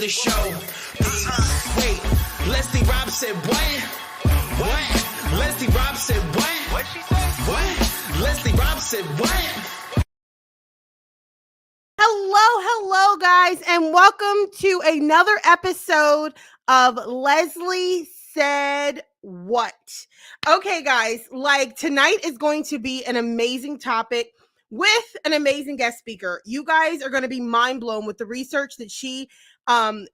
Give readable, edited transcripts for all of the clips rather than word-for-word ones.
the show. Wait, Leslie Rob said what? What? Leslie Rob said what? What she said? What? Leslie Rob said what? Hello, guys, and welcome to another episode of Leslie Said What? Okay, guys, like tonight is going to be an amazing topic with an amazing guest speaker. You guys are going to be mind blown with the research that she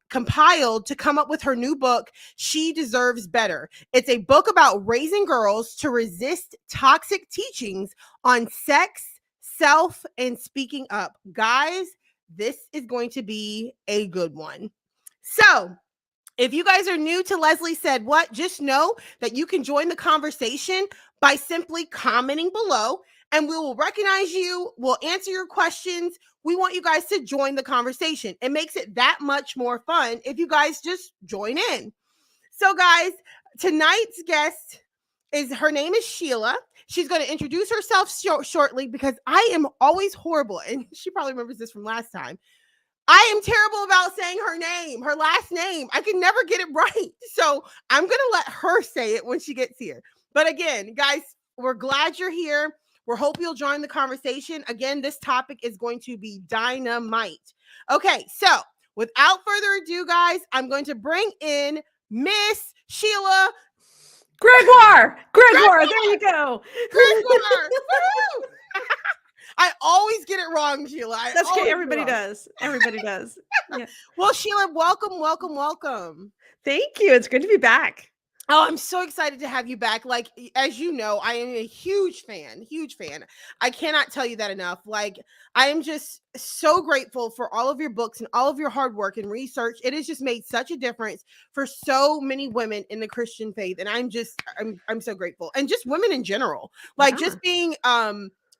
compiled to come up with her new book, She Deserves Better. It's a book about raising girls to resist toxic teachings on sex, self, and speaking up. Guys, this is going to be a good one. So, if you guys are new to Leslie Said What, just know that you can join the conversation by simply commenting below, and we will recognize you. We'll answer your questions. We want you guys to join the conversation. It makes it that much more fun if you guys just join in. So, guys, tonight's guest her name is Sheila. She's going to introduce herself shortly because I am always horrible. And she probably remembers this from last time. I am terrible about saying her name, her last name. I can never get it right. So I'm going to let her say it when she gets here. But again, guys, we're glad you're here. We hope you'll join the conversation. Again, this topic is going to be dynamite. Okay, so without further ado, guys, I'm going to bring in Miss Sheila Gregoire, there you go. Gregoire. I always get it wrong, Sheila. That's okay. Everybody does. Yeah. Well, Sheila, welcome. Thank you. It's good to be back. Oh, I'm so excited to have you back. Like, as you know, I am a huge fan. I cannot tell you that enough. Like, I am just so grateful for all of your books and all of your hard work and research. It has just made such a difference for so many women in the Christian faith. And I'm so grateful. And just women in general, like just being,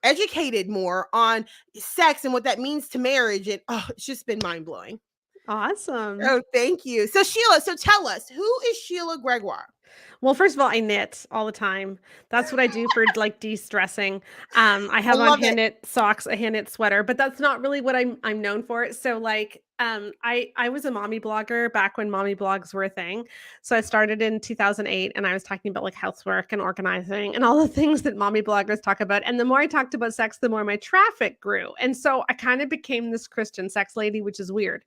educated more on sex and what that means to marriage. And it's just been mind blowing. Awesome. Oh, thank you. So Sheila, tell us, who is Sheila Gregoire? Well, first of all, I knit all the time. That's what I do for like de-stressing. I have on hand knit socks, a hand knit sweater, but that's not really what I'm known for. So like, I was a mommy blogger back when mommy blogs were a thing. So I started in 2008 and I was talking about like housework and organizing and all the things that mommy bloggers talk about. And the more I talked about sex, the more my traffic grew. And so I kind of became this Christian sex lady, which is weird.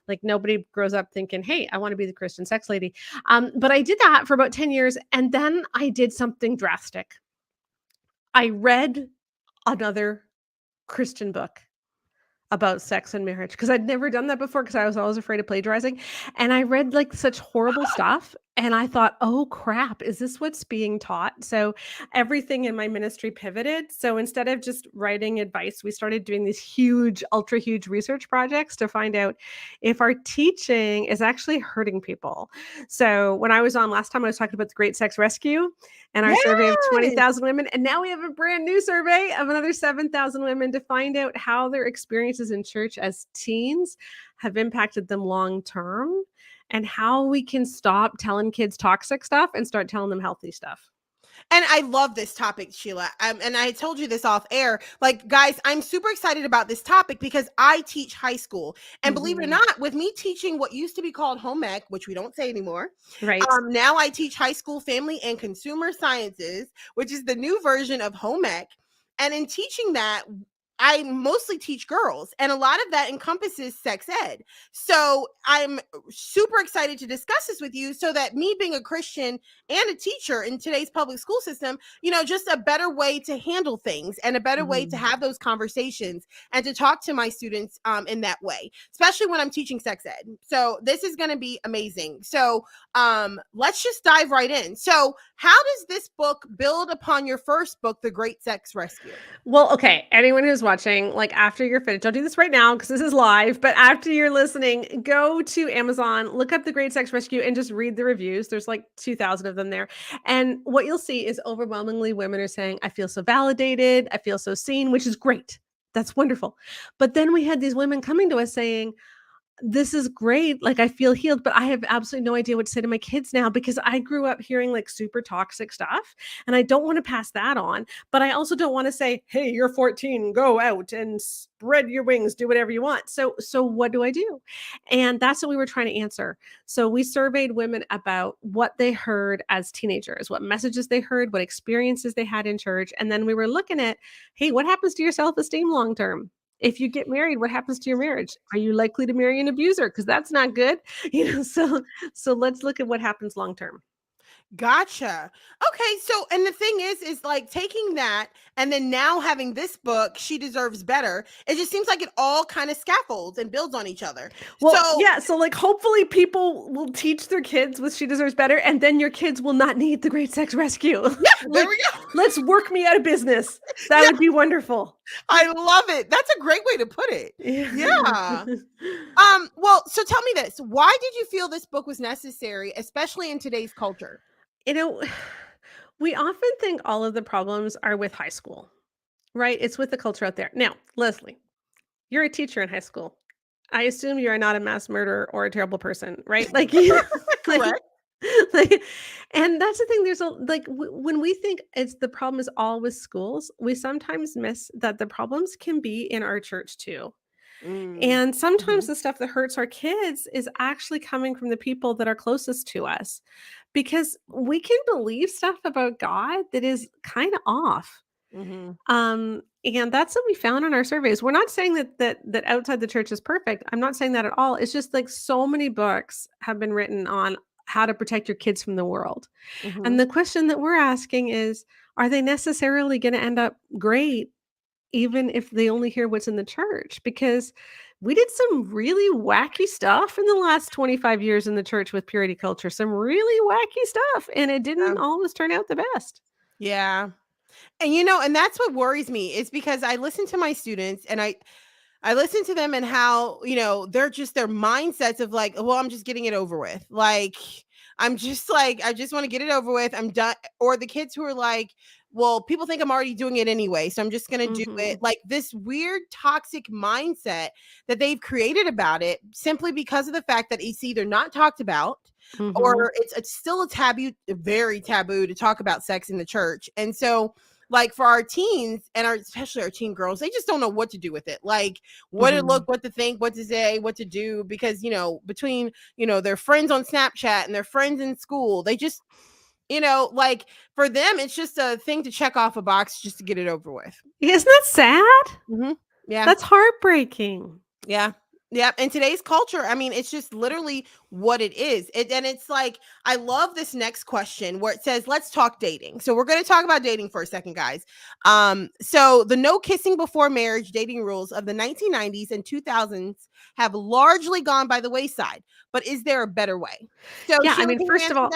Like nobody grows up thinking, hey, I want to be the Christian sex lady. But I did that for about 10 years. And then I did something drastic. I read another Christian book about sex and marriage because I'd never done that before because I was always afraid of plagiarizing. And I read like such horrible stuff. And I thought, oh crap, is this what's being taught? So everything in my ministry pivoted. So instead of just writing advice, we started doing these huge, ultra huge research projects to find out if our teaching is actually hurting people. So when I was on last time, I was talking about the Great Sex Rescue and our survey of 20,000 women. And now we have a brand new survey of another 7,000 women to find out how their experiences in church as teens have impacted them long term, and how we can stop telling kids toxic stuff and start telling them healthy stuff. And I love this topic, Sheila. And I told you this off air. Like, guys, I'm super excited about this topic because I teach high school. And believe it or not, with me teaching what used to be called home ec, which we don't say anymore. Right. Now I teach high school family and consumer sciences, which is the new version of home ec. And in teaching that, I mostly teach girls, and a lot of that encompasses sex ed. So I'm super excited to discuss this with you so that me being a Christian and a teacher in today's public school system, just a better way to handle things and a better way to have those conversations and to talk to my students in that way, especially when I'm teaching sex ed. So this is going to be amazing. So let's just dive right in. So how does this book build upon your first book, The Great Sex Rescue? Well, okay. Anyone who's watching, like after you're finished, don't do this right now because this is live, but after you're listening, go to Amazon, look up The Great Sex Rescue and just read the reviews. There's like 2,000 of them there. And what you'll see is overwhelmingly women are saying, I feel so validated. I feel so seen, which is great. That's wonderful. But then we had these women coming to us saying, this is great. Like, I feel healed, but I have absolutely no idea what to say to my kids now because I grew up hearing like super toxic stuff and I don't want to pass that on. But I also don't want to say, hey, you're 14, go out and spread your wings, do whatever you want. So what do I do? And that's what we were trying to answer. So we surveyed women about what they heard as teenagers, what messages they heard, what experiences they had in church. And then we were looking at, hey, what happens to your self-esteem long term? If you get married, what happens to your marriage? Are you likely to marry an abuser? Because that's not good. So let's look at what happens long term. Gotcha. Okay, so and the thing is like taking that and then now having this book, She Deserves Better, it just seems like it all kind of scaffolds and builds on each other. Well, So yeah, so like hopefully people will teach their kids what She Deserves Better, and then your kids will not need the Great Sex Rescue. yeah, there we go. Let's work me out of business. That would be wonderful. I love it. That's a great way to put it. Yeah. Well, so tell me this. Why did you feel this book was necessary, especially in today's culture? You know, we often think all of the problems are with high school, right? It's with the culture out there. Now, Leslie, you're a teacher in high school. I assume you are not a mass murderer or a terrible person, right? Like, Correct. like, and that's the thing. There's a when we think it's the problem is all with schools, we sometimes miss that the problems can be in our church too. And sometimes the stuff that hurts our kids is actually coming from the people that are closest to us because we can believe stuff about God that is kind of off. And that's what we found in our surveys. We're not saying that outside the church is perfect. I'm not saying that at all. It's just like so many books have been written on how to protect your kids from the world. And the question that we're asking is, are they necessarily going to end up great even if they only hear what's in the church? Because we did some really wacky stuff in the last 25 years in the church with purity culture, some really wacky stuff, and it didn't always turn out the best. Yeah. And and that's what worries me is because I listen to my students and I listen to them and how, they're just their mindsets of like, well, I'm just getting it over with. Like, I'm just like, I just want to get it over with. I'm done. Or the kids who are like, well, people think I'm already doing it anyway, so I'm just going to do it. Like this weird toxic mindset that they've created about it simply because of the fact that it's either not talked about or it's still a taboo, very taboo to talk about sex in the church. And so like for our teens and especially our teen girls, they just don't know what to do with it. Like what to look, what to think, what to say, what to do, because, between, their friends on Snapchat and their friends in school, they just, like for them, it's just a thing to check off a box just to get it over with. Isn't that sad? Yeah. That's heartbreaking. Yeah. Yeah. In today's culture, I mean, it's just literally what it is. And it's like, I love this next question where it says, let's talk dating. So we're going to talk about dating for a second, guys. So the no kissing before marriage dating rules of the 1990s and 2000s have largely gone by the wayside, but is there a better way? So yeah, Sheila, I mean, first of all,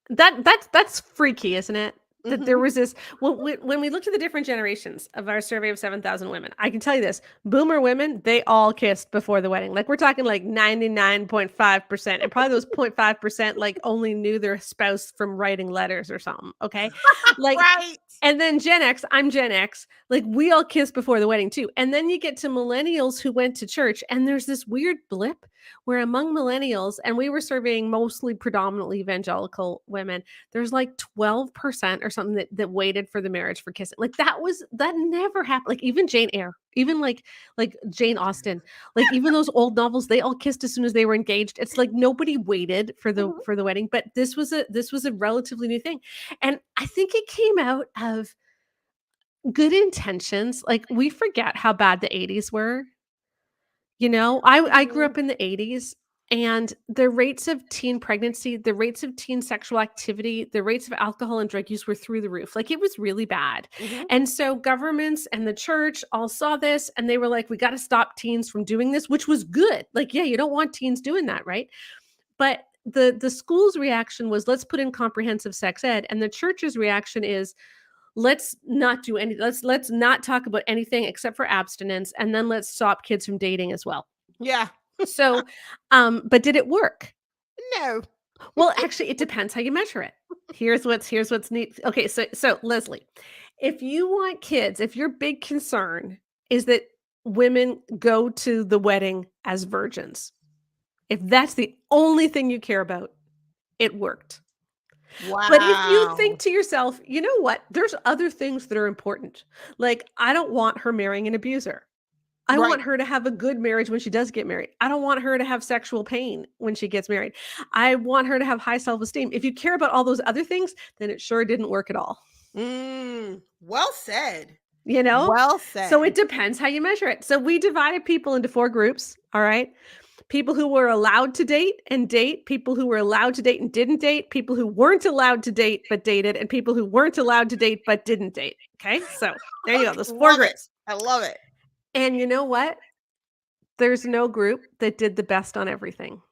that's freaky, isn't it? That there was this, well, when we looked at the different generations of our survey of 7,000 women, I can tell you this, boomer women, they all kissed before the wedding. Like we're talking like 99.5%, and probably those 0.5% like only knew their spouse from writing letters or something. Okay. Like, right. And then Gen X, I'm Gen X, like we all kissed before the wedding too. And then you get to millennials who went to church, and there's this weird blip where among millennials, and we were surveying mostly predominantly evangelical women, there's like 12% or something that waited for the marriage for kissing. Like that never happened. Like even Jane Eyre, even like Jane Austen, like even those old novels, they all kissed as soon as they were engaged. It's like nobody waited for the wedding, but this was a relatively new thing. And I think it came out of good intentions. Like we forget how bad the 80s were. I grew up in the 80s, and the rates of teen pregnancy, the rates of teen sexual activity, the rates of alcohol and drug use were through the roof. Like it was really bad. And so governments and the church all saw this, and they were like, we got to stop teens from doing this, which was good. Like, yeah, you don't want teens doing that, right? But the school's reaction was, let's put in comprehensive sex ed. And the church's reaction is, let's not do any, let's not talk about anything except for abstinence. And then let's stop kids from dating as well. Yeah. So, but did it work? No. Well, actually, it depends how you measure it. Here's what's neat. Okay. So Leslie, if you want kids, if your big concern is that women go to the wedding as virgins, If that's the only thing you care about, it worked. Wow. But if you think to yourself, you know what? There's other things that are important. Like, I don't want her marrying an abuser. I Right. want her to have a good marriage when she does get married. I don't want her to have sexual pain when she gets married. I want her to have high self-esteem. If you care about all those other things, then it sure didn't work at all. Well said. You know? Well said. So it depends how you measure it. So we divided people into 4 groups, all right? People who were allowed to date and date, people who were allowed to date and didn't date, people who weren't allowed to date but dated, and people who weren't allowed to date but didn't date. Okay? So there you go. Those 4 groups. I love it. And you know what? There's no group that did the best on everything.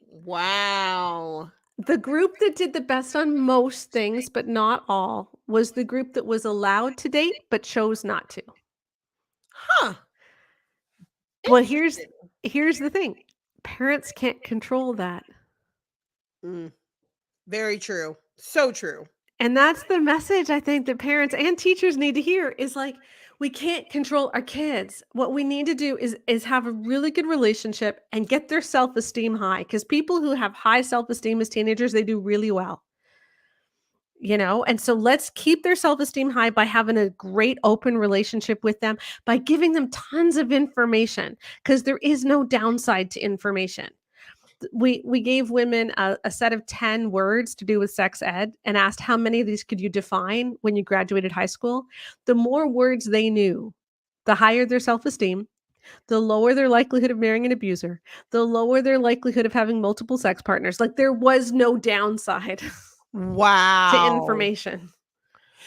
Wow. The group that did the best on most things, but not all, was the group that was allowed to date but chose not to. Huh. Well, here's the thing. Parents can't control that. Very true. So true. And that's the message I think that parents and teachers need to hear is like, we can't control our kids. What we need to do is have a really good relationship and get their self-esteem high. Because people who have high self-esteem as teenagers, they do really well. You know, and so let's keep their self-esteem high by having a great open relationship with them, by giving them tons of information, because there is no downside to information. We gave women a set of 10 words to do with sex ed and asked how many of these could you define when you graduated high school. The more words they knew, the higher their self-esteem, the lower their likelihood of marrying an abuser, the lower their likelihood of having multiple sex partners. Like, there was no downside. Wow. To information.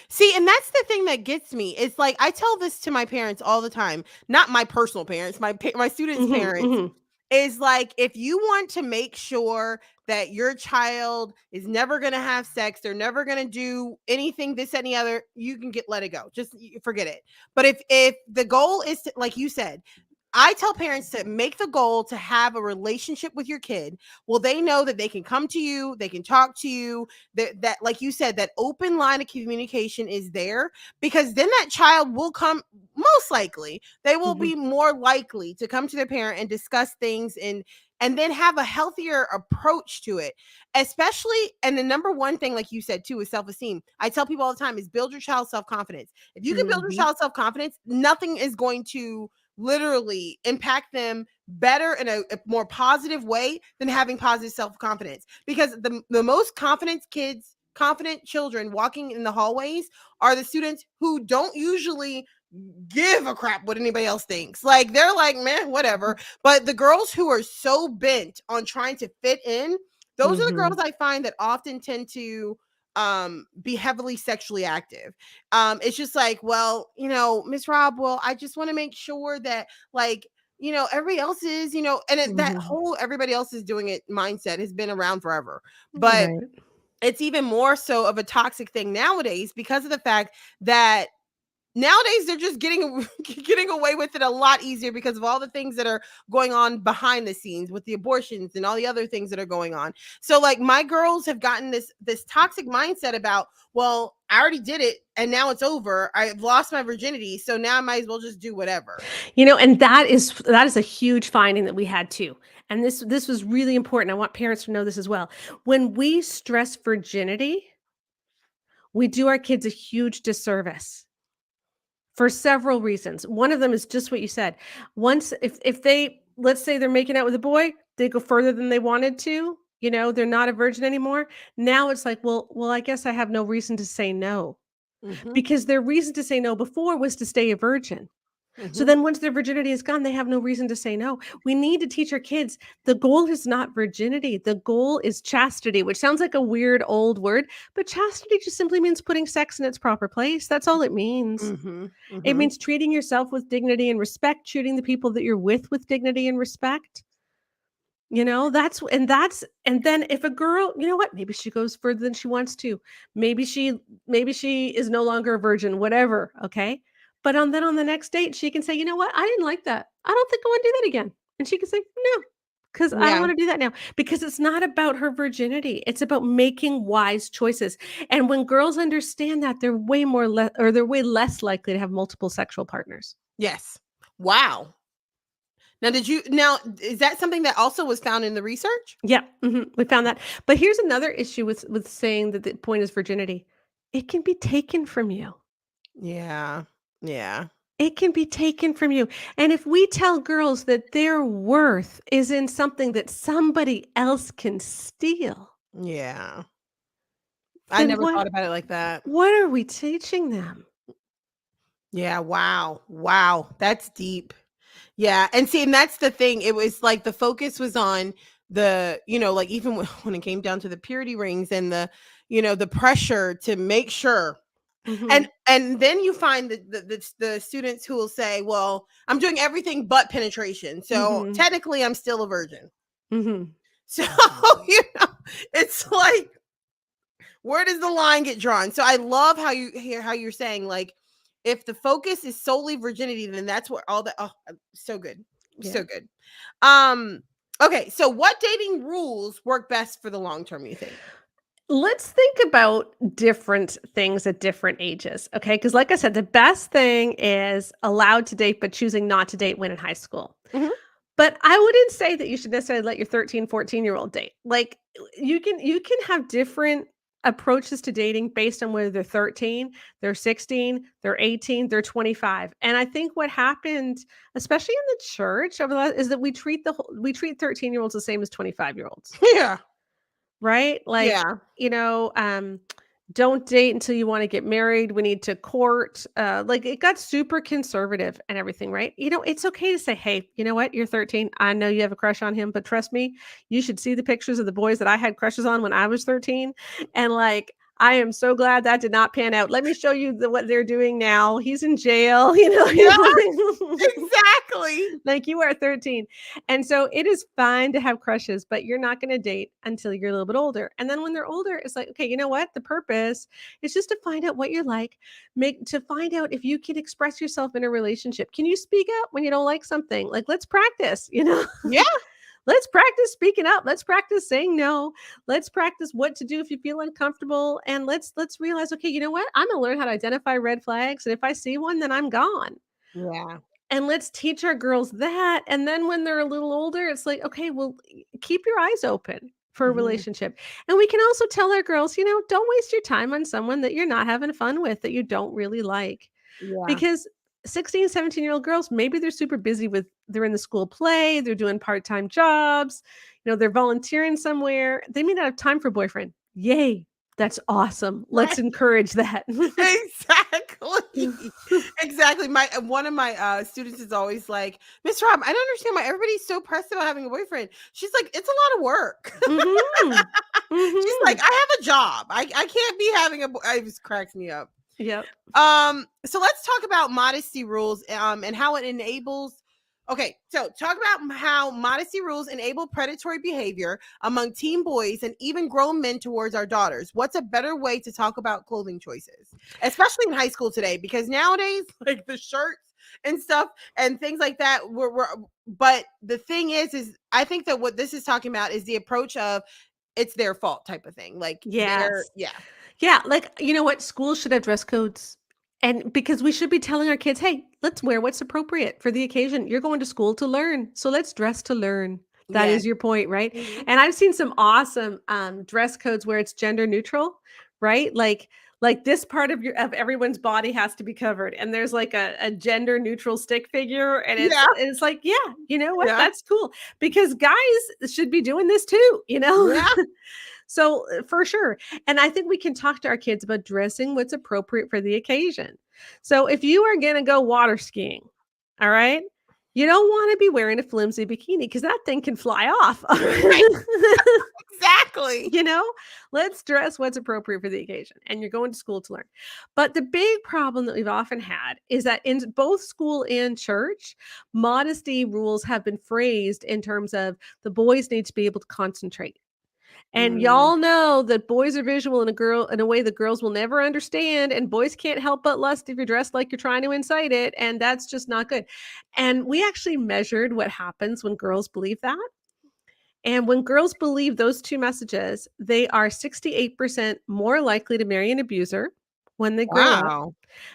See, and that's the thing that gets me. It's like, I tell this to my parents all the time, not my personal parents, my students' parents. Is like, if you want to make sure that your child is never going to have sex, they're never going to do anything, this, any other, you can let it go. Just forget it. But if the goal is to, like you said, I tell parents to make the goal to have a relationship with your kid. Well, they know that they can come to you, they can talk to you, that like you said, that open line of communication is there, because then that child will come, most likely, they will be more likely to come to their parent and discuss things and then have a healthier approach to it. Especially, and the number one thing, like you said too, is self-esteem. I tell people all the time is build your child's self-confidence. If you can build your child's self-confidence, nothing is going to literally impact them better in a more positive way than having positive self-confidence. Because the most confident children walking in the hallways are the students who don't usually give a crap what anybody else thinks. Like, they're like, man, whatever. But the girls who are so bent on trying to fit in, those are the girls I find that often tend to be heavily sexually active. It's just like, well, you know, Miss Rob, well, I just want to make sure that, like, you know, everybody else is, you know, and that whole everybody else is doing it mindset has been around forever. But it's even more so of a toxic thing nowadays, because of the fact that nowadays they're just getting away with it a lot easier because of all the things that are going on behind the scenes with the abortions and all the other things that are going on. So, like, my girls have gotten this toxic mindset about, well, I already did it and now it's over. I've lost my virginity, so now I might as well just do whatever. You know, and that is a huge finding that we had too. And this was really important. I want parents to know this as well. When we stress virginity, we do our kids a huge disservice. For several reasons. One of them is just what you said. Once, if they, let's say they're making out with a boy, they go further than they wanted to, you know, they're not a virgin anymore. Now it's like, well, I guess I have no reason to say no. Because their reason to say no before was to stay a virgin. So then once their virginity is gone, they have no reason to say no. We need to teach our kids the goal is not virginity. The goal is chastity, which sounds like a weird old word, but chastity just simply means putting sex in its proper place. That's all it means. It means treating yourself with dignity and respect, treating the people that you're with dignity and respect. You know, and then if a girl, you know what, maybe she goes further than she wants to. Maybe she is no longer a virgin, whatever. Okay. But on the next date, she can say, you know what? I didn't like that. I don't think I want to do that again. And she can say, no, because I don't want to do that now. Because it's not about her virginity. It's about making wise choices. And when girls understand that, they're way less likely to have multiple sexual partners. Yes. Wow. Now, is that something that also was found in the research? Yeah, we found that. But here's another issue with saying that the point is virginity. It can be taken from you. Yeah. Yeah. It can be taken from you. And if we tell girls that their worth is in something that somebody else can steal, Yeah. I then never thought about it like that. what are we teaching them? Yeah, wow. Wow, that's deep. Yeah, and see, and that's the thing. It was like the focus was on the, like even when it came down to the purity rings and the pressure to make sure. Mhm, And then you find the students who will say, "Well, I'm doing everything but penetration, so mhm, technically I'm still a virgin." mhm. So, it's like, where does the line get drawn? So I love how you're saying, like, if the focus is solely virginity, then that's what all the so good. Yeah. So good. Um okay, so what dating rules work best for the long term, you think? Let's think about different things at different ages, okay? Because like I said, the best thing is allowed to date, but choosing not to date when in high school. Mhm. But I wouldn't say that you should necessarily let your 13, 14-year-old date. Like, you can have different approaches to dating based on whether they're 13, they're 16, they're 18, they're 25. And I think what happened, especially in the church over the is that we treat 13-year-olds the same as 25-year-olds. Yeah. Right? Like, Yeah. don't date until you wanna get married. We need to court. Like, it got super conservative and everything, right? It's okay to say, "Hey, you know what? You're 13. I know you have a crush on him, but trust me, you should see the pictures of the boys that I had crushes on when I was 13, and, like, I am so glad that did not pan out. Let me show you what they're doing now. He's in jail," Yeah, like exactly. like, you are 13. And so it is fine to have crushes, but you're not gonna date until you're a little bit older. And then when they're older, it's like, okay, you know what? The purpose is just to find out what you're like, to find out if you can express yourself in a relationship. Can you speak up when you don't like something? Like, let's practice, Yeah. Let's practice speaking up. Let's practice saying no. Let's practice what to do if you feel uncomfortable. And let's realize, okay, you know what? I'm gonna learn how to identify red flags. And if I see one, then I'm gone. Yeah. And let's teach our girls that, and then when they're a little older, it's like, "Okay, well, keep your eyes open for a Mhm. relationship." And we can also tell our girls, "Don't waste your time on someone that you're not having fun with, that you don't really like." Yeah. Because 16, 17-year-old girls, maybe they're super busy they're in the school play, they're doing part-time jobs, they're volunteering somewhere. They may not have time for a boyfriend. Yay, that's awesome. Let's Right. encourage that. Exactly. Exactly. My one of my students is always like, "Miss Rob, I don't understand why everybody's so pressed about having a boyfriend." She's like, "It's a lot of work." Mhm. She's like, Mhm. "I have a job. I can't be having it just cracks me up. Yep. So let's talk about modesty rules and how it enables. Okay, so talk about how modesty rules enable predatory behavior among teen boys and even grown men towards our daughters. What's a better way to talk about clothing choices, especially in high school today? Because nowadays, like the shirts and stuff and things like that, but the thing is I think that what this is talking about is the approach of it's their fault type of thing. Like Yes. yeah, Yeah, like, you know what? Schools should have dress codes. And because we should be telling our kids, "Hey, let's wear what's appropriate for the occasion. You're going to school to learn, so let's dress to learn." That yeah. is your point, right? Mhm. And I've seen some awesome, dress codes where it's gender neutral, right? Like this part of everyone's body has to be covered, and there's like a gender neutral stick figure, and it's Yeah, it's like, yeah, you know what? yeah, That's cool because guys should be doing this too, you know? yeah. So, for sure. And I think we can talk to our kids about dressing what's appropriate for the occasion. So, if you are going to go water skiing, all right, you don't want to be wearing a flimsy bikini because that thing can fly off. Right, exactly. you know, let's dress what's appropriate for the occasion. And you're going to school to learn. But the big problem that we've often had is that in both school and church, modesty rules have been phrased in terms of the boys need to be able to concentrate. And Mm, y'all know that boys are visual in a way that girls will never understand, and boys can't help but lust if you're dressed like you're trying to incite it, and that's just not good. And we actually measured what happens when girls believe that. And when girls believe those two messages, they are 68% more likely to marry an abuser, when they grow up. Wow.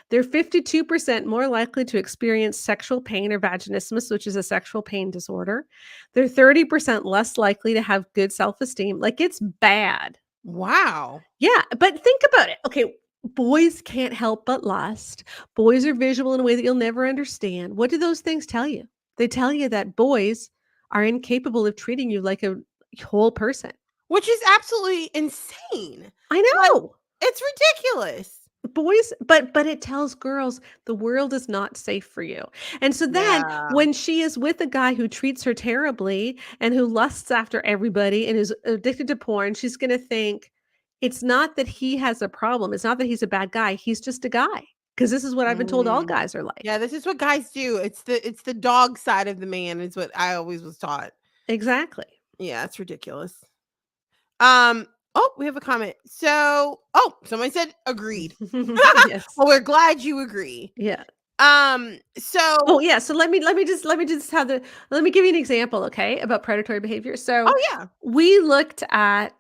They're 52% more likely to experience sexual pain or vaginismus, which is a sexual pain disorder. They're 30% less likely to have good self-esteem. Like, it's bad. Wow. Yeah, but think about it. Okay, boys can't help but lust. Boys are visual in a way that you'll never understand. What do those things tell you? They tell you that boys are incapable of treating you like a whole person. Which is absolutely insane. I Like, know. it's ridiculous. Boys, but it tells girls the world is not safe for you. And so then Yeah. when she is with a guy who treats her terribly and who lusts after everybody and is addicted to porn, she's going to think it's not that he has a problem. It's not that he's a bad guy. He's just a guy. Because this is what I've been told all Mm. guys are like. Yeah, this is what guys do. It's the dog side of the man is what I always was taught. Exactly. Yeah, it's ridiculous. Oh, we have a comment. So, somebody said agreed. Yes. Well, we're glad you agree. Yeah. So Oh yeah. So let me just have let me give you an example, okay, about predatory behavior. So yeah. we looked at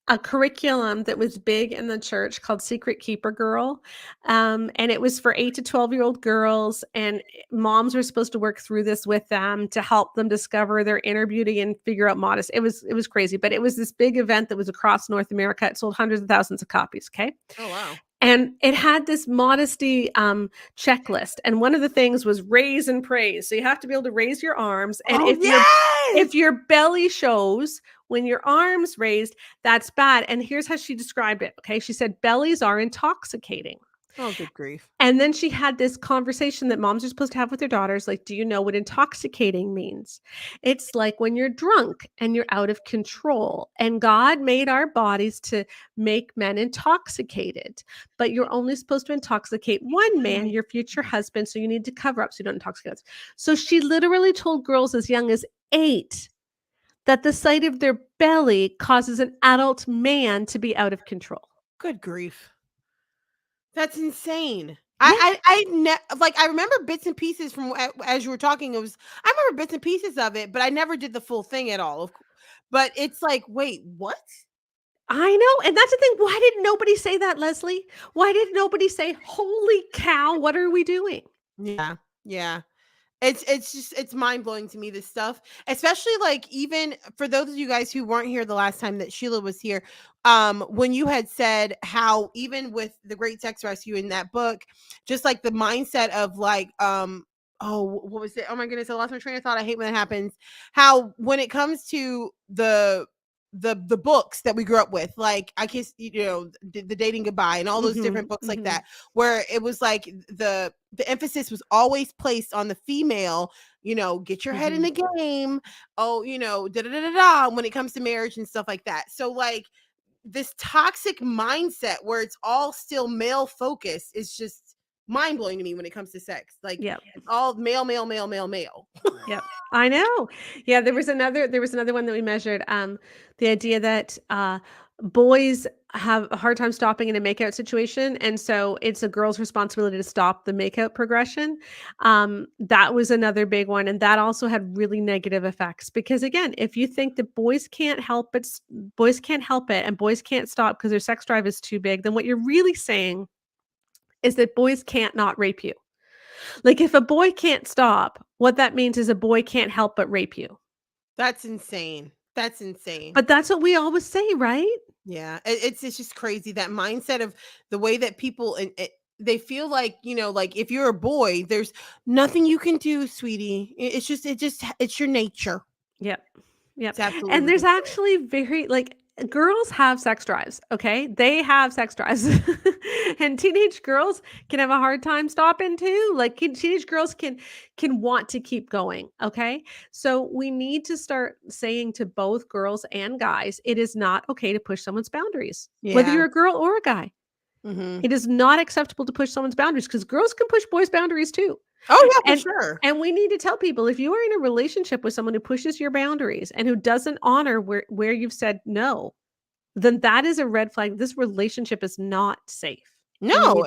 a curriculum that was big in the church called Secret Keeper Girl. And it was for 8 to 12-year-old girls, and moms were supposed to work through this with them to help them discover their inner beauty and figure out modesty. It was crazy, but it was this big event that was across North America. It sold hundreds of thousands of copies, okay? Oh wow. And it had this modesty checklist. And one of the things was raise and praise. So you have to be able to raise your arms. And if your belly shows when your arms raised, that's bad. And here's how she described it. Okay. She said, bellies are intoxicating. Oh, good grief. And then she had this conversation that moms are supposed to have with their daughters. Like, do you know what intoxicating means? It's like when you're drunk and you're out of control. And God made our bodies to make men intoxicated. But you're only supposed to intoxicate one man, your future husband. So you need to cover up so you don't intoxicate others. So she literally told girls as young as 8 that the sight of their belly causes an adult man to be out of control. Good grief. That's insane. Yeah. I remember bits and pieces from as you were talking. I remember bits and pieces of it, but I never did the full thing at all. But it's like, wait, what? I know. And that's the thing. Why didn't nobody say that, Leslie? Why did nobody say, holy cow, what are we doing? Yeah. Yeah. It's mind-blowing to me, this stuff, especially like even for those of you guys who weren't here the last time that Sheila was here, when you had said how even with the Great Sex Rescue in that book, just like the mindset of like what was it? Oh my goodness, I lost my train of thought. I hate when that happens. How when it comes to the books that we grew up with, like I Kiss, the Dating Goodbye and all those different books like that, where it was like the emphasis was always placed on the female, get your head in the game. Oh, when it comes to marriage and stuff like that. So like this toxic mindset where it's all still male focus is just mind blowing to me when it comes to sex. Like it's all male. Yep. I know. Yeah. There was another one that we measured. The idea that boys have a hard time stopping in a makeout situation. And so it's a girl's responsibility to stop the makeout progression. That was another big one. And that also had really negative effects because again, if you think that boys can't help it and boys can't stop because their sex drive is too big, then what you're really saying is that boys can't not rape you. Like if a boy can't stop, what that means is a boy can't help but rape you. That's insane. But that's what we always say, right? Yeah, it's just crazy, that mindset of the way that people they feel like, like if you're a boy, there's nothing you can do, sweetie. It's your nature. Yep. It's absolutely And there's ridiculous. actually very like girls have sex drives, okay? They have sex drives. And teenage girls can have a hard time stopping too. Like teenage girls can want to keep going, okay? So we need to start saying to both girls and guys, it is not okay to push someone's boundaries. Whether Yeah. you're a girl or a guy. It is not acceptable to push someone's boundaries because girls can push boys' boundaries too. Oh yeah, for sure. And we need to tell people, if you are in a relationship with someone who pushes your boundaries and who doesn't honor where you've said no, then that is a red flag. This relationship is not safe. No,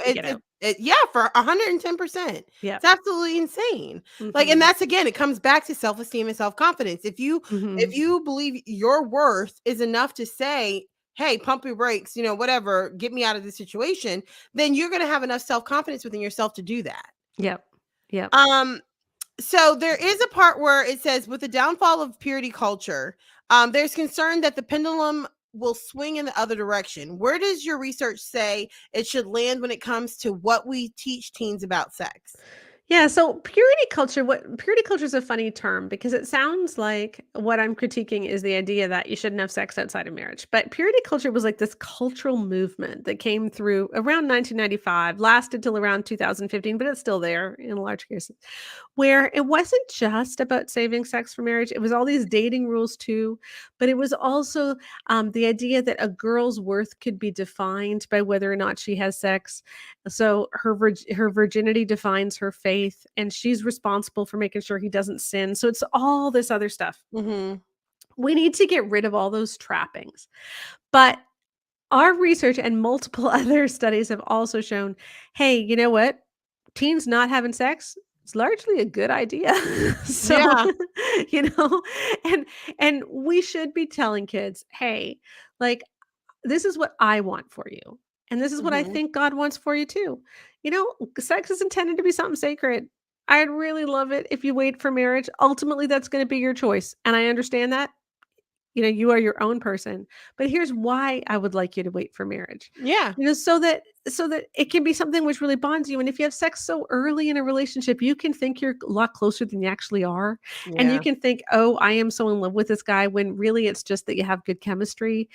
yeah, for 110%. Yeah. It's absolutely insane. Like, and that's again, it comes back to self-esteem and self-confidence. If you believe your worth is enough to say, hey, pump your brakes, whatever, get me out of this situation, then you're going to have enough self-confidence within yourself to do that. Yep. Yep. So there is a part where it says, with the downfall of purity culture, there's concern that the pendulum will swing in the other direction. Where does your research say it should land when it comes to what we teach teens about sex? Yeah, so purity culture is a funny term because it sounds like what I'm critiquing is the idea that you shouldn't have sex outside of marriage. But purity culture was like this cultural movement that came through around 1995, lasted till around 2015, but it's still there in large cases, where it wasn't just about saving sex for marriage. It was all these dating rules too, but it was also the idea that a girl's worth could be defined by whether or not she has sex. So her virginity defines her faith, and she's responsible for making sure he doesn't sin. So it's all this other stuff. Mm-hmm. We need to get rid of all those trappings. But our research and multiple other studies have also shown, hey, you know what? Teens not having sex is largely a good idea. So, Yeah. you know, and we should be telling kids, hey, like, this is what I want for you. And this is what I Mm-hmm. think God wants for you too. Sex is intended to be something sacred. I'd really love it if you wait for marriage. Ultimately, that's going to be your choice. And I understand that. You are your own person. But here's why I would like you to wait for marriage. Yeah. So that it can be something which really bonds you. And if you have sex so early in a relationship, you can think you're a lot closer than you actually are. And you Yeah. can think, oh, I am so in love with this guy, when really it's just that you have good chemistry.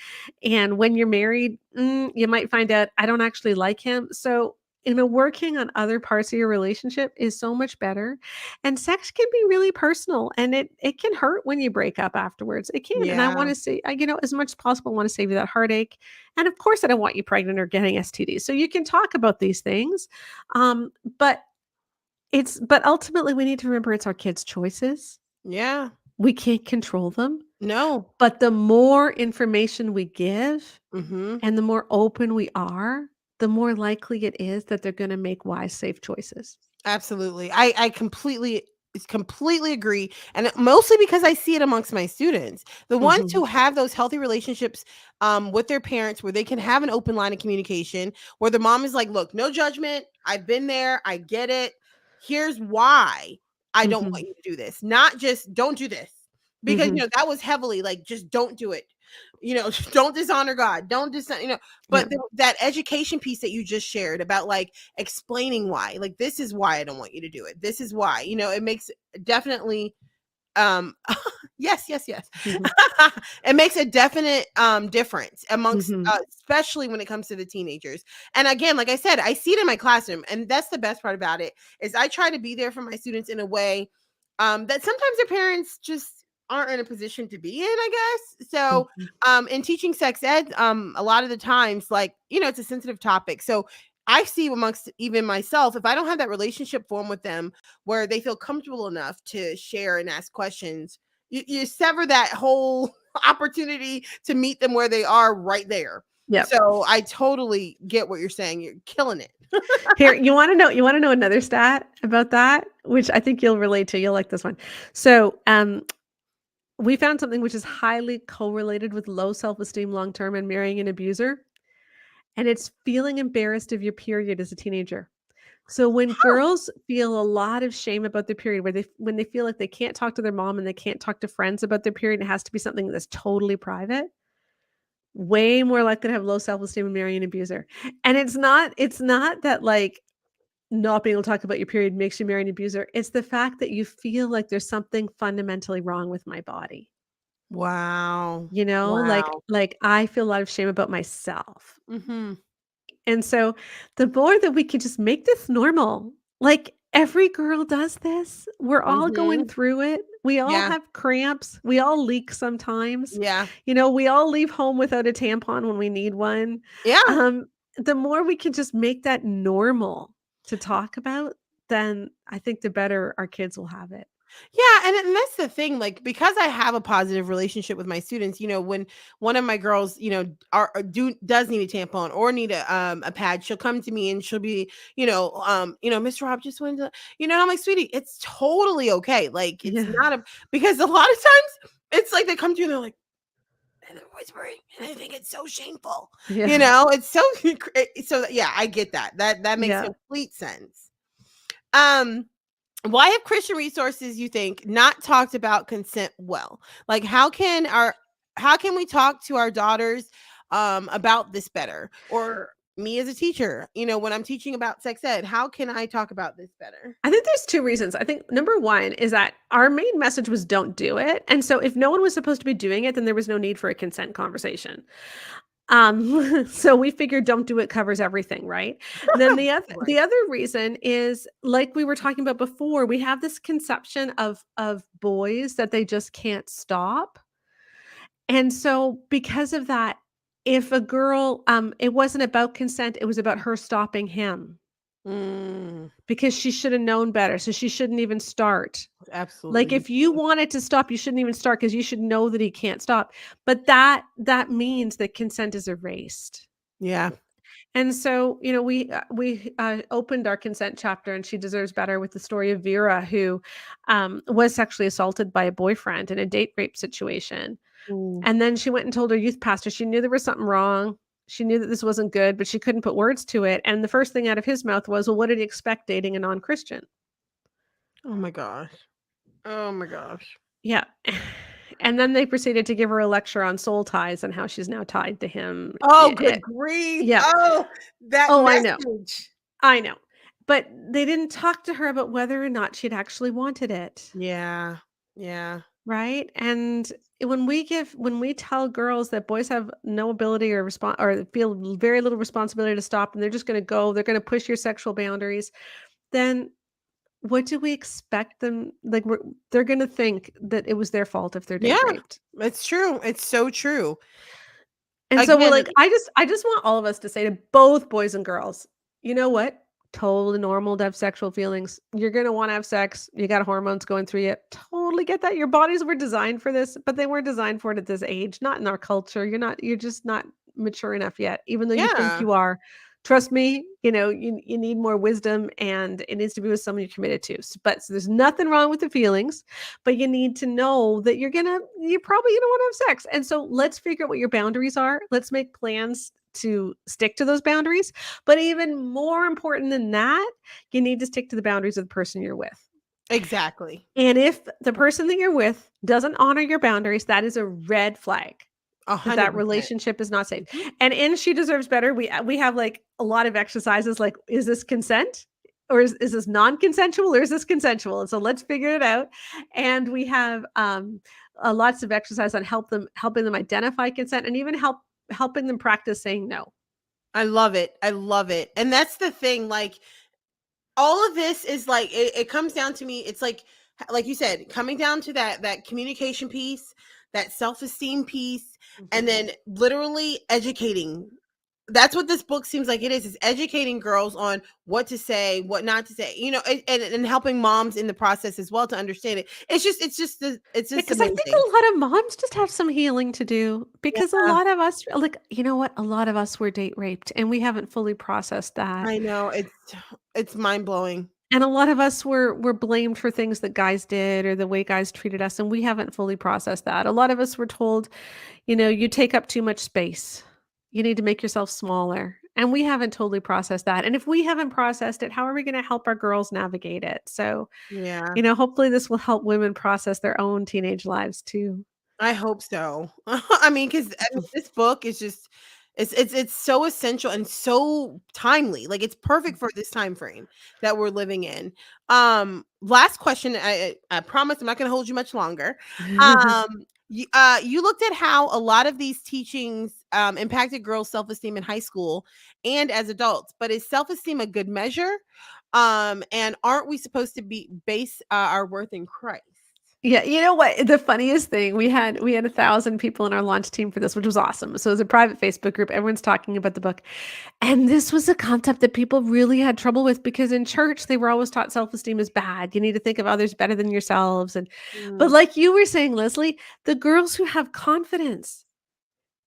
And when you're married, you might find out I don't actually like him. So working on other parts of your relationship is so much better. And sex can be really personal, and it can hurt when you break up afterwards. It can. And I want Yeah. to say, as much as possible, I want to save you that heartache. And of course, I don't want you pregnant or getting STDs. So you can talk about these things. Um, but but ultimately we need to remember it's our kids' choices. Yeah. We can't control them. No. But the more information we give Mm-hmm. and the more open we are, the more likely it is that they're going to make wise, safe choices. Absolutely. I completely agree. And mostly because I see it amongst my students. The ones Mhm. who have those healthy relationships with their parents, where they can have an open line of communication, where the mom is like, look, no judgment. I've been there. I get it. Here's why I don't want Mhm. you to do this. Not just don't do this. Because Mhm. that was heavily like, just don't do it. Don't dishonor God. Don't Yeah. but that education piece that you just shared about like explaining why, like, this is why I don't want you to do it. This is why, it makes definitely um yes, yes, yes. Mhm. It makes a definite difference amongst Mhm. especially when it comes to the teenagers. And again, like I said, I see it in my classroom, and that's the best part about it, is I try to be there for my students in a way that sometimes their parents just aren't in a position to be in, I guess. So Mhm. in teaching sex ed, a lot of the times, like, it's a sensitive topic. So I see amongst even myself, if I don't have that relationship form with them where they feel comfortable enough to share and ask questions, you sever that whole opportunity to meet them where they are right there. Yep. So I totally get what you're saying. You're killing it. Here, you wanna know another stat about that, which I think you'll relate to. You'll like this one. So, we found something which is highly correlated with low self-esteem long term and marrying an abuser, and it's feeling embarrassed of your period as a teenager. So when girls feel a lot of shame about their period, when they feel like they can't talk to their mom and they can't talk to friends about their period, and it has to be something that's totally private, way more likely to have low self-esteem and marry an abuser. And it's not that, like, not being able to talk about your period makes you marry an abuser. It's the fact that you feel like there's something fundamentally wrong with my body. Wow. Like Wow. I feel a lot of shame about myself. Mm-hmm. And so the more that we can just make this normal, like, every girl does this. We're all going Mm-hmm. through it. We all Yeah. have cramps. We all leak sometimes. Yeah. We all leave home without a tampon when we need one. Yeah. Um, the more we can just make that normal to talk about, then I think the better our kids will have it. Yeah, and that's the thing, like, because I have a positive relationship with my students, when one of my girls, does need a tampon or need a pad, she'll come to me and she'll be, Miss Rob just wanted to, and I'm like, sweetie, it's totally okay. Like, it's Yeah. not because a lot of times it's like they come to you and they're like, and they're whispering, and I think it's so shameful. Yeah. You know, it's so so. Yeah, I get that. That makes Yeah. complete sense. Why have Christian resources, you think, not talked about consent well? Like, how can we talk to our daughters about this better? Or me as a teacher, you know, when I'm teaching about sex ed, how can I talk about this better? I think there's 2 reasons. I think number 1 is that our main message was don't do it. And so if no one was supposed to be doing it, then there was no need for a consent conversation. So we figured don't do it covers everything, right? Then the Right. other reason is like we were talking about before, we have this conception of boys that they just can't stop. And so because of that, if a girl it wasn't about consent, it was about her stopping him Mm, because she should have known better. So she shouldn't even start. Like, absolutely. if you wanted to stop, you shouldn't even start because you should know that he can't stop. But that means that consent is erased. Yeah. And so, you know, we opened our consent chapter, and she deserves better with the story of Vera, who was sexually assaulted by a boyfriend in a date rape situation. Mm. And then she went and told her youth pastor. She knew there was something wrong. She knew that this wasn't good, but she couldn't put words to it. And the first thing out of his mouth was, "Well, what did he expect dating a non-Christian?" Oh my gosh. Oh my gosh. Yeah. And then they proceeded to give her a lecture on soul ties and how she's now tied to him. Oh, good grief. Yeah. Oh, that Oh, I know. message. I know. But they didn't talk to her about whether or not she'd actually wanted it, Yeah. Yeah. right? And when we tell girls that boys have no ability or feel very little responsibility to stop, and they're just going to go, they're going to push your sexual boundaries, then what do we expect them like they're going to think that it was their fault if they're date Yeah. raped. It's true. It's so true. And so we're Again, like, I just want all of us to say to both boys and girls, you know what? Totally normal to have sexual feelings. You're gonna want to have sex. You got hormones going through you. Totally get that. Your bodies were designed for this, but they weren't designed for it at this age. Not in our culture. You're just not mature enough yet, even though you think yeah. you are. Trust me, you know, you need more wisdom, and it needs to be with someone you're committed to. So there's nothing wrong with the feelings, but you need to know that you're probably gonna want to have sex. And so let's figure out what your boundaries are. Let's make plans to stick to those boundaries. But even more important than that, you need to stick to the boundaries of the person you're with. Exactly. And if the person that you're with doesn't honor your boundaries, that is a red flag. That 100%. relationship is not safe. Mhm. And in She Deserves Better, we have like a lot of exercises like, is this consent? Or is this non-consensual, or is this consensual? And so let's figure it out. And we have lots of exercise on helping them identify consent, and even helping them practice saying no. I love it. I love it. And that's the thing. Like, all of this is like it comes down to me. It's like you said, coming down to that communication piece, that self-esteem piece, and then literally educating. That's what this book seems like it is educating girls on what to say, what not to say, you know, and helping moms in the process as well to understand it. It's just Because I think amazing. a lot of moms just have some healing to do, because a Yeah, lot of us, like, you know what? A lot of us were date raped, and we haven't fully processed that. I know, it's mind-blowing. And a lot of us were blamed for things that guys did or the way guys treated us, and we haven't fully processed that. A lot of us were told, you know, "You take up too much space. You need to make yourself smaller." And we haven't totally processed that. And if we haven't processed it, how are we gonna help our girls navigate it? So, Yeah. you know, hopefully this will help women process their own teenage lives too. I hope so. I mean, because this book is just it's so essential and so timely. Like, it's perfect for this time frame that we're living in. Last question. I promise I'm not going to hold you much longer. You looked at how a lot of these teachings impacted girls' self-esteem in high school and as adults, but is self-esteem a good measure? And aren't we supposed to be base our worth in Christ? Yeah, you know what? The funniest thing, we had 1,000 people in our launch team for this, which was awesome. So it was a private Facebook group. Everyone's talking about the book. And this was a concept that people really had trouble with, because in church they were always taught self-esteem is bad. You need to think of others better than yourselves. But Mm, like you were saying, Leslie, the girls who have confidence,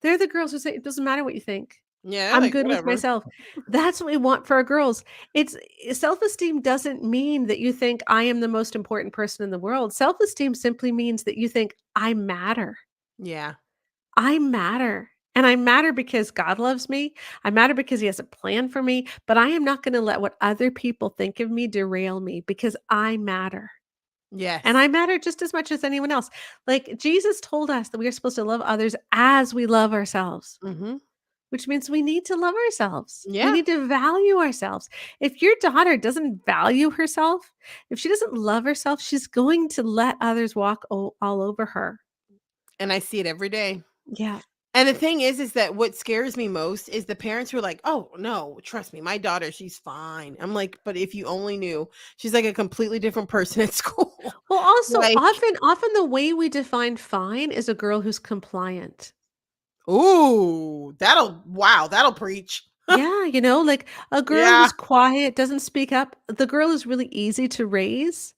they're the girls who say, it doesn't matter what you think. yeah, I'm like good with whatever. myself. That's what we want for our girls. It's self-esteem doesn't mean that you think I am the most important person in the world. Self-esteem simply means that you think I matter. Yeah. I matter. And I matter because God loves me. I matter because He has a plan for me. But I am not going to let what other people think of me derail me because I matter. And Yes. I matter just as much as anyone else. Like Jesus told us that we are supposed to love others as we love ourselves, Mm-hmm. which means we need to love ourselves. We Yeah. need to value ourselves. If your daughter doesn't value herself, if she doesn't love herself, she's going to let others walk all over her. And I see it every day. Yeah. And the thing is that what scares me most is the parents who are like, "Oh, no, trust me, my daughter, she's fine." I'm like, "But if you only knew, she's like a completely different person at school." Well, also Like, often the way we define fine is a girl who's compliant. ooh, that'll preach. Yeah, like a girl Yeah. who's quiet, doesn't speak up. The girl is really easy to raise.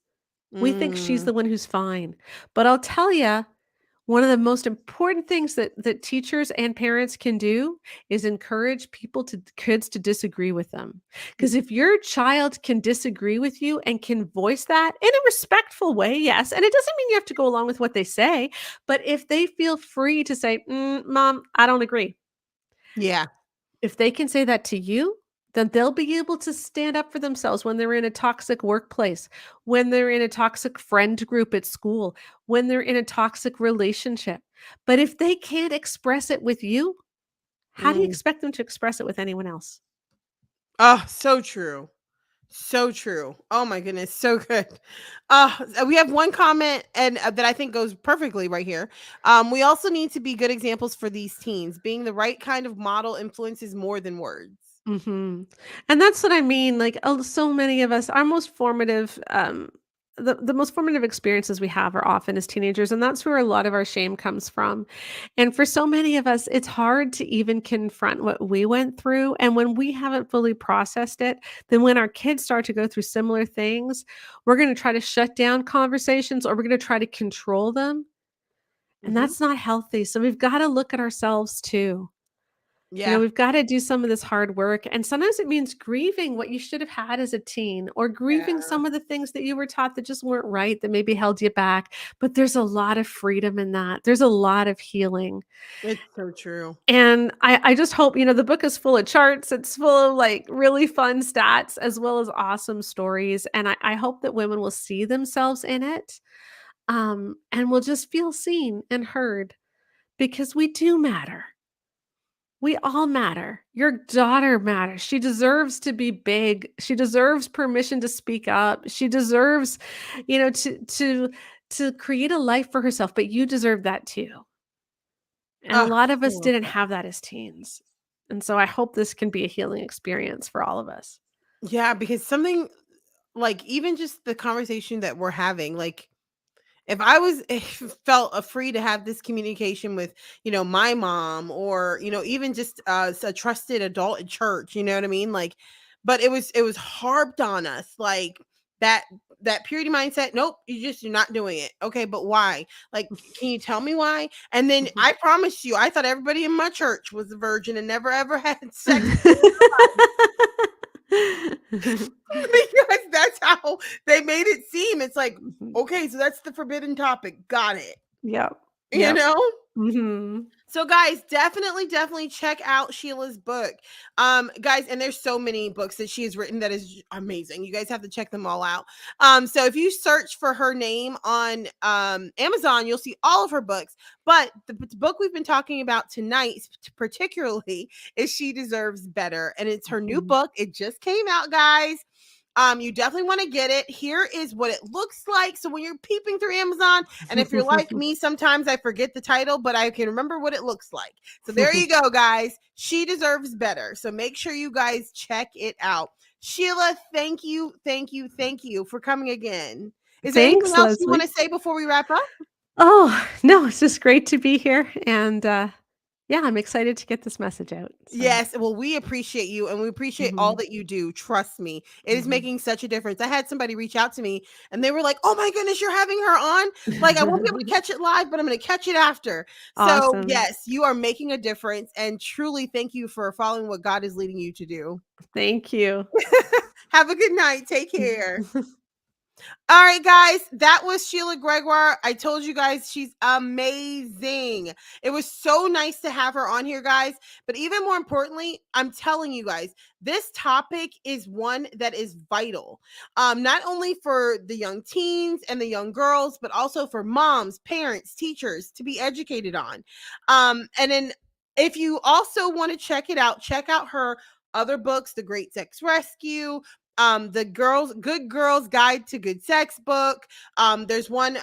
We think she's Mm, the one who's fine. But I'll tell you, one of the most important things that teachers and parents can do is encourage kids to disagree with them. Because if your child can disagree with you and can voice that in a respectful way, yes, and it doesn't mean you have to go along with what they say, but if they feel free to say, "Mom, I don't agree," yeah. if they can say that to you, then they'll be able to stand up for themselves when they're in a toxic workplace, when they're in a toxic friend group at school, when they're in a toxic relationship. But if they can't express it with you, how do you Mm. expect them to express it with anyone else? Oh, so true. So true. Oh my goodness, so good. We have one comment and that I think goes perfectly right here. We also need to be good examples for these teens. Being the right kind of model influences more than words. Mhm. And that's what I mean, like, oh, so many of us, our most formative, the most formative experiences we have are often as teenagers, and that's where a lot of our shame comes from. And for so many of us, it's hard to even confront what we went through, and when we haven't fully processed it, then when our kids start to go through similar things, we're gonna try to shut down conversations or we're gonna try to control them, and Hmm. that's not healthy, so we've gotta look at ourselves too. Yeah. We've gotta do some of this hard work, and sometimes it means grieving what you should have had as a teen or grieving Yeah. some of the things that you were taught that just weren't right, that maybe held you back, but there's a lot of freedom in that. There's a lot of healing, It's so true. and I just hope the book is full of charts, it's full of, like, really fun stats as well as awesome stories, and I hope that women will see themselves in it, and will just feel seen and heard because we do matter. We all matter. Your daughter matters. She deserves to be big. She deserves permission to speak up. She deserves, to create a life for herself, but you deserve that too. And a Oh, lot of I us love didn't that. have that as teens. And so I hope this can be a healing experience for all of us. Yeah, because something like even just the conversation that we're having, like if I was felt free to have this communication with, my mom or, even just a trusted adult at church, you know what I mean? Like, but it was harped on us like that that purity mindset. Nope, you're not doing it. Okay, but why? Like, can you tell me why? And then I promise you, I thought everybody in my church was a virgin and never ever had sex. Because that's how they made it seem. It's like, okay, so that's the forbidden topic. Got it. Yep. You Yep. know? Mhm. So guys, definitely check out Sheila's book. Guys, and there's so many books that she has written that is amazing. You guys have to check them all out. So if you search for her name on Amazon, you'll see all of her books. But the book we've been talking about tonight particularly is She Deserves Better, and it's her new Mhm. book. It just came out, guys. You definitely want to get it. Here is what it looks like. So when you're peeping through Amazon, and if you're like me, sometimes I forget the title, but I can remember what it looks like. So there you go, guys. She Deserves Better. So make sure you guys check it out. Sheila, thank you for coming again. Is there anything Thanks, else you want Leslie. to say before we wrap up? Oh, no, it's just great to be here, and, yeah, I'm excited to get this message out, so Yes, well, we appreciate you and we appreciate all mhm, that you do. Trust me, it is mhm. making such a difference. I had somebody reach out to me and they were like, "Oh my goodness, you're having her on? Like, I won't be able to catch it live, but I'm going to catch it after." So, Awesome. yes, you are making a difference and truly thank you for following what God is leading you to do. Thank you. Have a good night. Take care. All right, guys, that was Sheila Gregoire. I told you guys she's amazing. It was so nice to have her on here, guys. But even more importantly, I'm telling you guys, this topic is one that is vital, not only for the young teens and the young girls, but also for moms, parents, teachers to be educated on. And then if you also want to check it out, check out her other books, The Great Sex Rescue, the Good Girls Guide to Good Sex book. There's one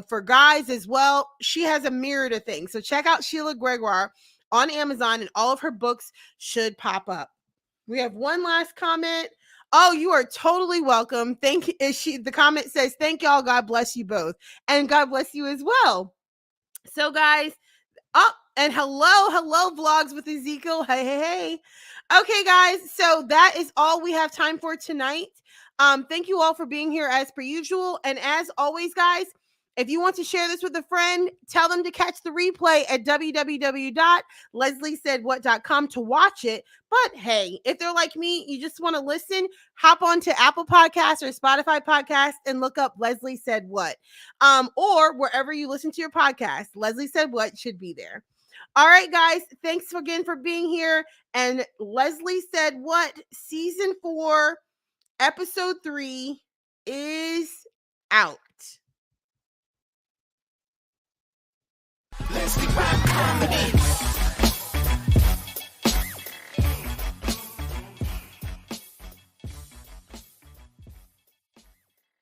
for guys as well. She has a myriad of things. So check out Sheila Gregoire on Amazon, and all of her books should pop up. We have one last comment. Oh, you are totally welcome. The comment says, thank y'all. God bless you both. And God bless you as well. So guys, and hello, vlogs with Ezekiel. Hey. Okay, guys. So that is all we have time for tonight. Thank you all for being here as per usual. And as always, guys, if you want to share this with a friend, tell them to catch the replay at www.lesliesaidwhat.com to watch it. But hey, if they're like me, you just want to listen, hop on to Apple Podcasts or Spotify Podcasts and look up Leslie Said What. Or wherever you listen to your podcast, Leslie Said What should be there. All right, guys, thanks again for being here. And Leslie Said What, season 4, episode 3 is out. Leslie Rob Comedy.